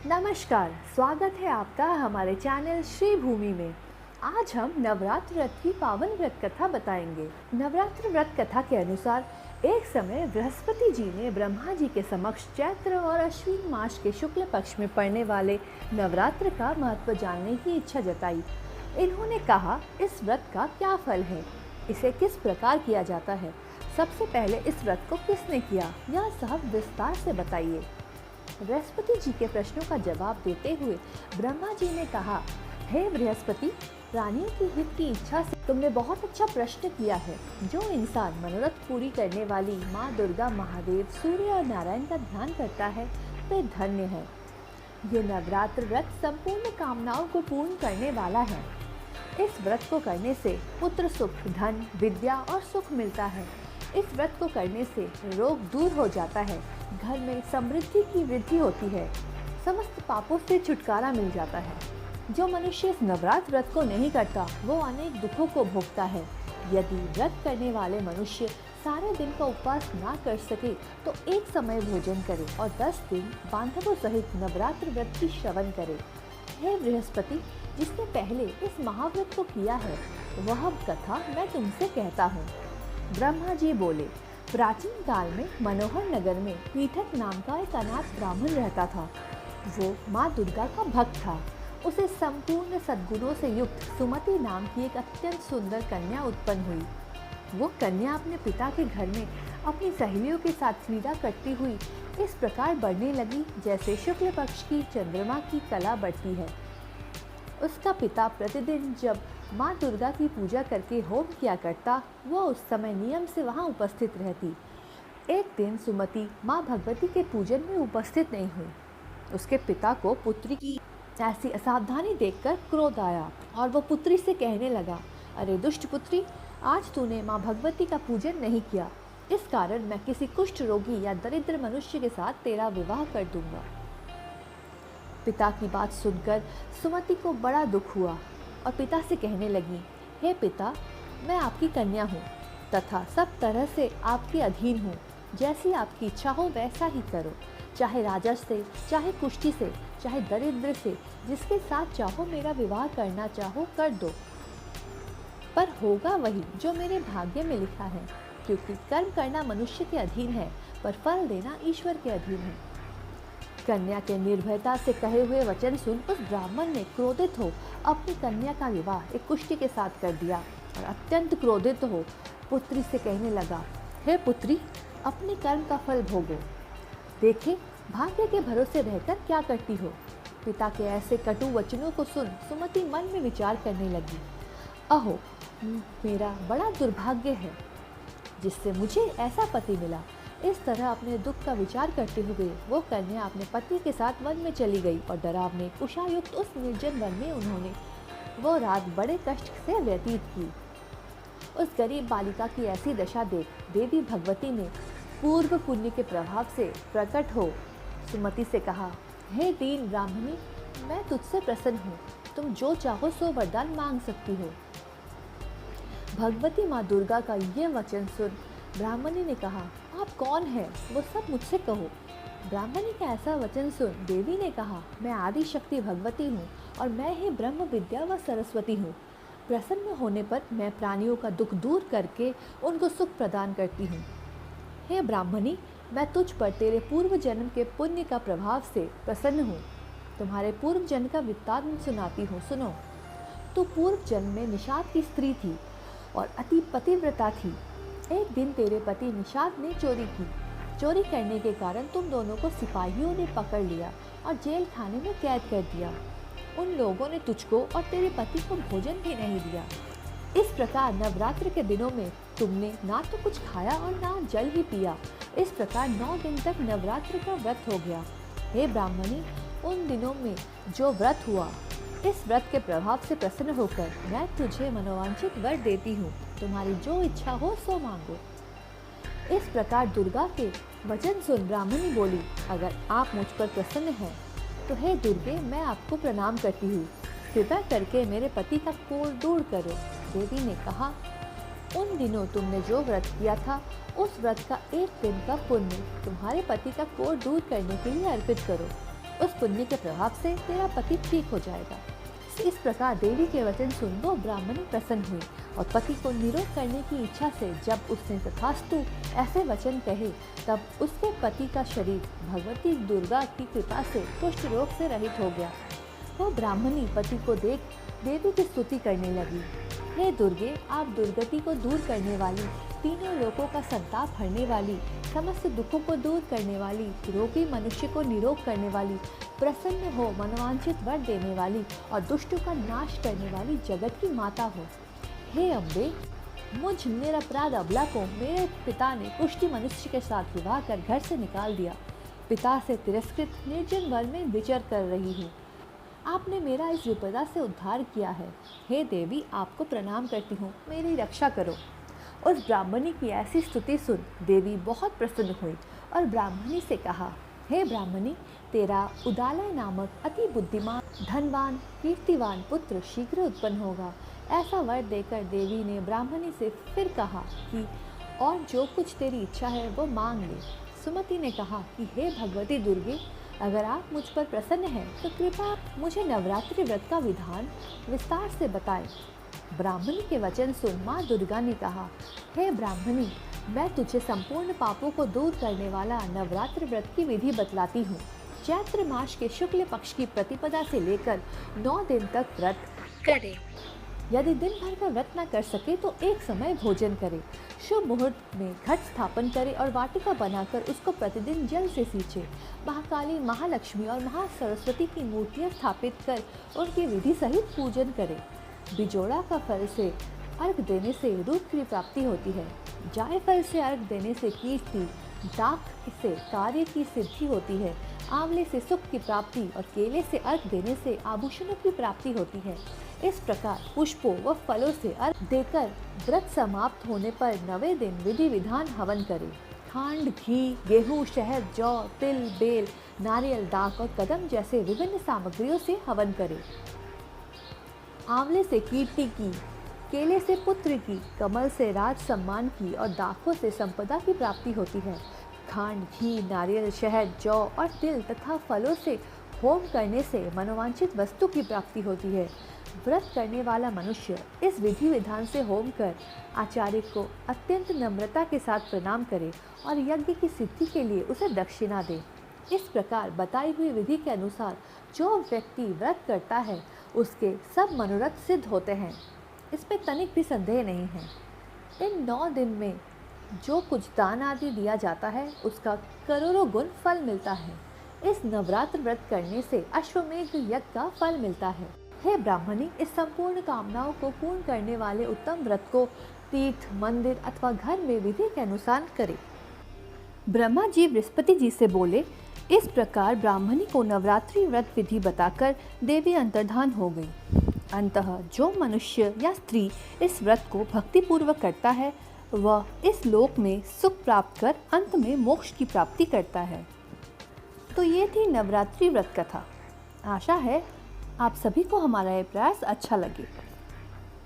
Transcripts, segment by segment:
नमस्कार, स्वागत है आपका हमारे चैनल श्री भूमि में। आज हम नवरात्र व्रत की पावन व्रत कथा बताएंगे। नवरात्र व्रत कथा के अनुसार एक समय बृहस्पति जी ने ब्रह्मा जी के समक्ष चैत्र और अश्विन मास के शुक्ल पक्ष में पड़ने वाले नवरात्र का महत्व जानने की इच्छा जताई। इन्होंने कहा, इस व्रत का क्या फल है, इसे किस प्रकार किया जाता है, सबसे पहले इस व्रत को किसने किया, यह सब विस्तार से बताइए। बृहस्पति जी के प्रश्नों का जवाब देते हुए ब्रह्मा जी ने कहा, हे बृहस्पति, प्राणियों की हित की इच्छा से तुमने बहुत अच्छा प्रश्न किया है। जो इंसान मनोरथ पूरी करने वाली माँ दुर्गा, महादेव, सूर्य और नारायण का ध्यान करता है वे धन्य है। ये नवरात्र व्रत संपूर्ण कामनाओं को पूर्ण करने वाला है। इस व्रत को करने से पुत्र सुख, धन, विद्या और सुख मिलता है। इस व्रत को करने से रोग दूर हो जाता है, घर में समृद्धि की वृद्धि होती है, समस्त पापों से छुटकारा मिल जाता है। जो मनुष्य इस नवरात्र व्रत को नहीं करता वो अनेक दुखों को भोगता है। यदि व्रत करने वाले मनुष्य सारे दिन का उपवास ना कर सके तो एक समय भोजन करे और 10 दिन बांधवों सहित नवरात्र व्रत की श्रवण करे। हे बृहस्पति, जिसने पहले इस महाव्रत को किया है वह कथा मैं तुमसे कहता हूँ। ब्रह्मा जी बोले, प्राचीन काल में मनोहर नगर में पीठक नाम का एक अनाथ ब्राह्मण रहता था। वो माँ दुर्गा का भक्त था। उसे संपूर्ण सद्गुणों से युक्त सुमति नाम की एक अत्यंत सुंदर कन्या उत्पन्न हुई। वो कन्या अपने पिता के घर में अपनी सहेलियों के साथ क्रीड़ा करती हुई इस प्रकार बढ़ने लगी जैसे शुक्ल पक्ष की चंद्रमा की कला बढ़ती है। उसका पिता प्रतिदिन जब माँ दुर्गा की पूजा करके होम किया करता, वो उस समय नियम से वहाँ उपस्थित रहती। एक दिन सुमति माँ भगवती के पूजन में उपस्थित नहीं हुई। उसके पिता को पुत्री की ऐसी असावधानी देखकर क्रोध आया और वो पुत्री से कहने लगा, अरे दुष्ट पुत्री, आज तूने माँ भगवती का पूजन नहीं किया, इस कारण मैं किसी कुष्ठ रोगी या दरिद्र मनुष्य के साथ तेरा विवाह कर दूंगा। पिता की बात सुनकर सुमति को बड़ा दुख हुआ और पिता से कहने लगी, हे पिता, मैं आपकी कन्या हूँ तथा सब तरह से आपके अधीन हूँ। जैसी आपकी इच्छा हो वैसा ही करो, चाहे राजा से, चाहे कुष्ठी से, चाहे दरिद्र से, जिसके साथ चाहो मेरा विवाह करना चाहो कर दो, पर होगा वही जो मेरे भाग्य में लिखा है, क्योंकि कर्म करना मनुष्य के अधीन है पर फल देना ईश्वर के अधीन है। कन्या के निर्भयता से कहे हुए वचन सुन उस ब्राह्मण ने क्रोधित हो अपनी कन्या का विवाह एक कुष्ठी के साथ कर दिया और अत्यंत क्रोधित हो पुत्री से कहने लगा, हे पुत्री, अपने कर्म का फल भोगो। देखे भाग्य के भरोसे रहकर क्या करती हो। पिता के ऐसे कटु वचनों को सुन सुमति मन में विचार करने लगी, अहो, मेरा बड़ा दुर्भाग्य है जिससे मुझे ऐसा पति मिला। इस तरह अपने दुख का विचार करते हुए वो कन्या अपने पति के साथ वन में चली गई और डरावने कुशायुक्त उस निर्जन वन में उन्होंने वो रात बड़े कष्ट से व्यतीत की। उस गरीब बालिका की ऐसी दशा देख देवी भगवती ने पूर्व पुण्य के प्रभाव से प्रकट हो सुमति से कहा, हे दीन ब्राह्मणी, मैं तुझसे प्रसन्न हूँ, तुम जो चाहो सो वरदान मांग सकती हो। भगवती माँ दुर्गा का ये वचन सुन ब्राह्मणी ने कहा, आप कौन हैं, वो सब मुझसे कहो। ब्राह्मणी का ऐसा वचन सुन देवी ने कहा, मैं आदि शक्ति भगवती हूँ और मैं ही ब्रह्म विद्या व सरस्वती हूँ। प्रसन्न होने पर मैं प्राणियों का दुख दूर करके उनको सुख प्रदान करती हूँ। हे ब्राह्मणी, मैं तुझ पर तेरे पूर्व जन्म के पुण्य का प्रभाव से प्रसन्न हूँ। तुम्हारे पूर्व जन्म का वृत्तांत सुनाती हूँ, सुनो। तू पूर्व जन्म में निषाद की स्त्री थी और अति पतिव्रता थी। एक दिन तेरे पति निषाद ने चोरी की। चोरी करने के कारण तुम दोनों को सिपाहियों ने पकड़ लिया और जेल खाने में कैद कर दिया। उन लोगों ने तुझको और तेरे पति को भोजन भी नहीं दिया। इस प्रकार नवरात्र के दिनों में तुमने ना तो कुछ खाया और ना जल ही पिया। इस प्रकार 9 दिन तक नवरात्र का व्रत हो गया। हे ब्राह्मणी, उन दिनों में जो व्रत हुआ, इस व्रत के प्रभाव से प्रसन्न होकर मैं तुझे मनोवांछित वर देती हूँ। तुम्हारी जो इच्छा हो सो मांगो। इस प्रकार दुर्गा के वचन सुन ब्राह्मणी बोली, अगर आप मुझ पर प्रसन्न हैं तो हे दुर्गे, मैं आपको प्रणाम करती हूँ। कृपा करके मेरे पति का कोढ़ दूर करो। देवी ने कहा, उन दिनों तुमने जो व्रत किया था उस व्रत का एक दिन का पुण्य तुम्हारे पति का कोढ़ दूर करने के लिए अर्पित करो। उस पुण्य के प्रभाव से तेरा पति ठीक हो जाएगा। इस प्रकार देवी के वचन सुन वो ब्राह्मणी प्रसन्न हुई और पति को निरोग करने की इच्छा से जब उसने तथास्तु ऐसे वचन कहे, तब उसके पति का शरीर भगवती दुर्गा की कृपा से कुष्ठ रोग से रहित हो गया। वो ब्राह्मणी पति को देख देवी की स्तुति करने लगी। हे दुर्गे, आप दुर्गति को दूर करने वाली, तीनों लोकों का संताप हरने वाली, समस्त दुखों को दूर करने वाली, रोगी मनुष्य को निरोग करने वाली, प्रसन्न हो मनोवांछित वर देने वाली और दुष्टों का नाश करने वाली जगत की माता हो। हे अम्बे, मुझ निरपराध अबला को मेरे पिता ने कुष्ठी मनुष्य के साथ विवाह कर घर से निकाल दिया। पिता से तिरस्कृत निर्जन वर में विचर कर रही हूँ। आपने मेरा इस विपदा से उद्धार किया है। हे देवी, आपको प्रणाम करती हूँ, मेरी रक्षा करो। उस ब्राह्मणी की ऐसी स्तुति सुन देवी बहुत प्रसन्न हुई और ब्राह्मणी से कहा, हे ब्राह्मणी, तेरा उदालय नामक अति बुद्धिमान, धनवान, कीर्तिवान पुत्र शीघ्र उत्पन्न होगा। ऐसा वर देकर देवी ने ब्राह्मणी से फिर कहा कि और जो कुछ तेरी इच्छा है वो मांग ले। सुमति ने कहा कि हे भगवती दुर्गे, अगर आप मुझ पर प्रसन्न हैं तो कृपया मुझे नवरात्रि व्रत का विधान विस्तार से बताएं। ब्राह्मणी के वचन सुन माँ दुर्गा ने कहा, हे ब्राह्मणी, मैं तुझे संपूर्ण पापों को दूर करने वाला नवरात्र व्रत की विधि बतलाती हूँ। चैत्र मास के शुक्ल पक्ष की प्रतिपदा से लेकर 9 दिन तक व्रत करे। यदि दिन भर का व्रत न कर सके तो एक समय भोजन करे। शुभ मुहूर्त में घट स्थापन करे और वाटिका बनाकर उसको प्रतिदिन जल से सींचे। महाकाली, महालक्ष्मी और महासरस्वती की मूर्तियाँ स्थापित कर उनकी विधि सहित पूजन करे। बिजोड़ा का फल से अर्घ देने से रूप की प्राप्ति होती है। जायफल से अर्घ देने से कीर्ति, दाख से कार्य की सिद्धि होती है। आंवले से सुख की प्राप्ति और केले से अर्घ देने से आभूषणों की प्राप्ति होती है। इस प्रकार पुष्पों व फलों से अर्घ देकर व्रत समाप्त होने पर 9वें दिन विधि विधान हवन करें। खांड, घी, गेहूँ, शहद, जौ, तिल, बेल, नारियल, दाख और कदम जैसे विभिन्न सामग्रियों से हवन करें। आंवले से कीर्ति की, केले से पुत्र की, कमल से राज सम्मान की और दाखों से संपदा की प्राप्ति होती है। खांड, घी, नारियल, शहद, जौ और तिल तथा फलों से होम करने से मनोवांछित वस्तु की प्राप्ति होती है। व्रत करने वाला मनुष्य इस विधि विधान से होम कर आचार्य को अत्यंत नम्रता के साथ प्रणाम करे और यज्ञ की सिद्धि के लिए उसे दक्षिणा दे। इस प्रकार बताई हुई विधि के अनुसार जो व्यक्ति व्रत करता है उसके सब मनोरथ सिद्ध होते हैं। इसमें तनिक भी संदेह नहीं है। इन 9 दिन में जो कुछ दान आदि दिया जाता है उसका करोड़ों गुण फल मिलता है। इस नवरात्र व्रत करने से अश्वमेघ यज्ञ का फल मिलता है। हे ब्राह्मणी, इस संपूर्ण कामनाओं को पूर्ण करने वाले उत्तम व्रत को तीर्थ, मंदिर अथवा घर में विधि के अनुसार करें। ब्रह्मा जी बृहस्पति जी से बोले। इस प्रकार ब्राह्मणी को नवरात्रि व्रत विधि बताकर देवी अंतर्धान हो गई। अंततः जो मनुष्य या स्त्री इस व्रत को भक्तिपूर्वक करता है वह इस लोक में सुख प्राप्त कर अंत में मोक्ष की प्राप्ति करता है। तो ये थी नवरात्रि व्रत कथा। आशा है आप सभी को हमारा ये प्रयास अच्छा लगे।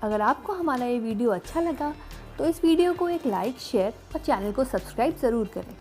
अगर आपको हमारा ये वीडियो अच्छा लगा तो इस वीडियो को एक लाइक, शेयर और चैनल को सब्सक्राइब ज़रूर करें।